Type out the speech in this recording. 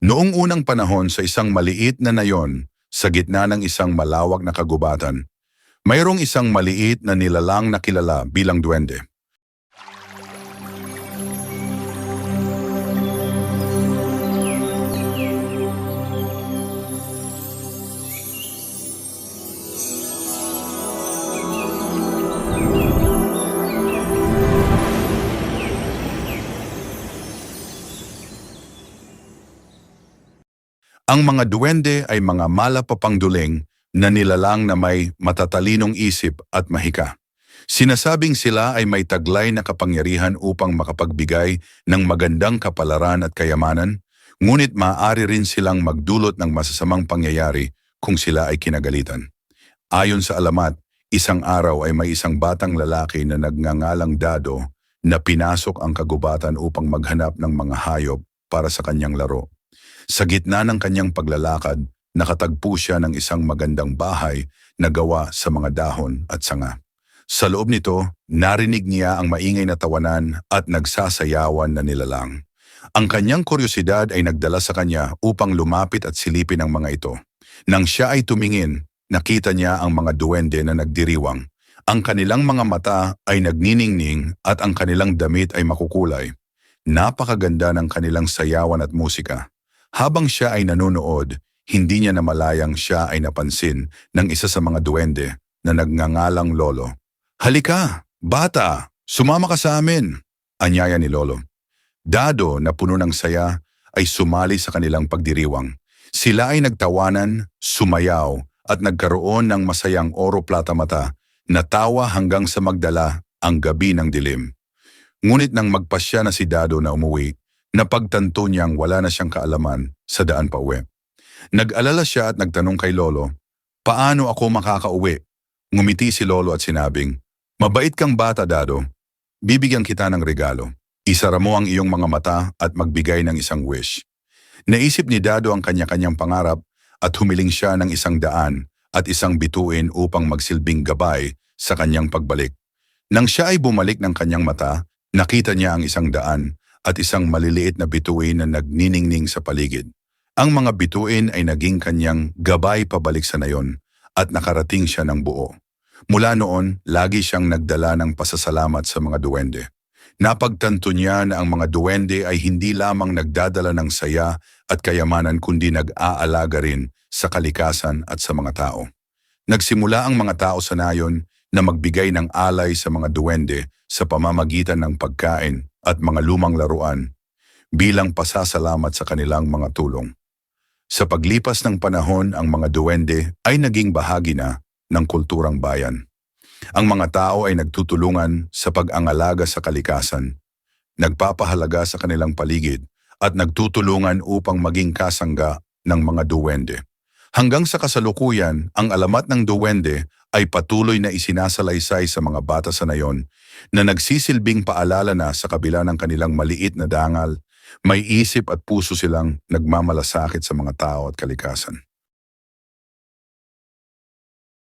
Noong unang panahon sa isang maliit na nayon, sa gitna ng isang malawak na kagubatan, mayroong isang maliit na nilalang na kilala bilang duwende. Ang mga duwende ay mga malapapangduling na nilalang na may matatalinong isip at mahika. Sinasabing sila ay may taglay na kapangyarihan upang makapagbigay ng magandang kapalaran at kayamanan, ngunit maaari rin silang magdulot ng masasamang pangyayari kung sila ay kinagalitan. Ayon sa alamat, isang araw ay may isang batang lalaki na nagngangalang Dado na pinasok ang kagubatan upang maghanap ng mga hayop para sa kanyang laro. Sa gitna ng kanyang paglalakad, nakatagpo siya ng isang magandang bahay na gawa sa mga dahon at sanga. Sa loob nito, narinig niya ang maingay na tawanan at nagsasayawan na nilalang. Ang kanyang kuryosidad ay nagdala sa kanya upang lumapit at silipin ang mga ito. Nang siya ay tumingin, nakita niya ang mga duwende na nagdiriwang. Ang kanilang mga mata ay nagniningning at ang kanilang damit ay makukulay. Napakaganda ng kanilang sayawan at musika. Habang siya ay nanonood, hindi niya namalayang siya ay napansin ng isa sa mga duwende na nagngangalang Lolo. "Halika, bata, sumama ka sa amin," anyaya ni Lolo. Dado na puno ng saya ay sumali sa kanilang pagdiriwang. Sila ay nagtawanan, sumayaw at nagkaroon ng masayang oro-plata mata na tawa hanggang sa magdala ang gabi ng dilim. Ngunit nang magpasya na si Dado na umuwi, napagtanto niyang wala na siyang kaalaman sa daan pauwi. Nag-alala siya at nagtanong kay Lolo, "Paano ako makakauwi?" Ngumiti si Lolo at sinabing, "Mabait kang bata, Dado. Bibigyan kita ng regalo. Isara mo ang iyong mga mata at magbigay ng isang wish." Naisip ni Dado ang kanya-kanyang pangarap at humiling siya ng 100 at isang bituin upang magsilbing gabay sa kanyang pagbalik. Nang siya ay bumalik ng kanyang mata, nakita niya ang 100 at isang maliliit na bituin na nagniningning sa paligid. Ang mga bituin ay naging kanyang gabay pabalik sa nayon at nakarating siya ng buo. Mula noon, lagi siyang nagdala ng pasasalamat sa mga duwende. Napagtanto niya na ang mga duwende ay hindi lamang nagdadala ng saya at kayamanan kundi nag-aalaga rin sa kalikasan at sa mga tao. Nagsimula ang mga tao sa nayon na magbigay ng alay sa mga duwende sa pamamagitan ng pagkain at mga lumang laruan bilang pasasalamat sa kanilang mga tulong. Sa paglipas ng panahon, ang mga duwende ay naging bahagi na ng kulturang bayan. Ang mga tao ay nagtutulungan sa pag-angalaga sa kalikasan, nagpapahalaga sa kanilang paligid at nagtutulungan upang maging kasangga ng mga duwende. Hanggang sa kasalukuyan, ang alamat ng duwende ay patuloy na isinasalaysay sa mga bata sa nayon na nagsisilbing paalala na sa kabila ng kanilang maliit na dangal, may isip at puso silang nagmamalasakit sa mga tao at kalikasan.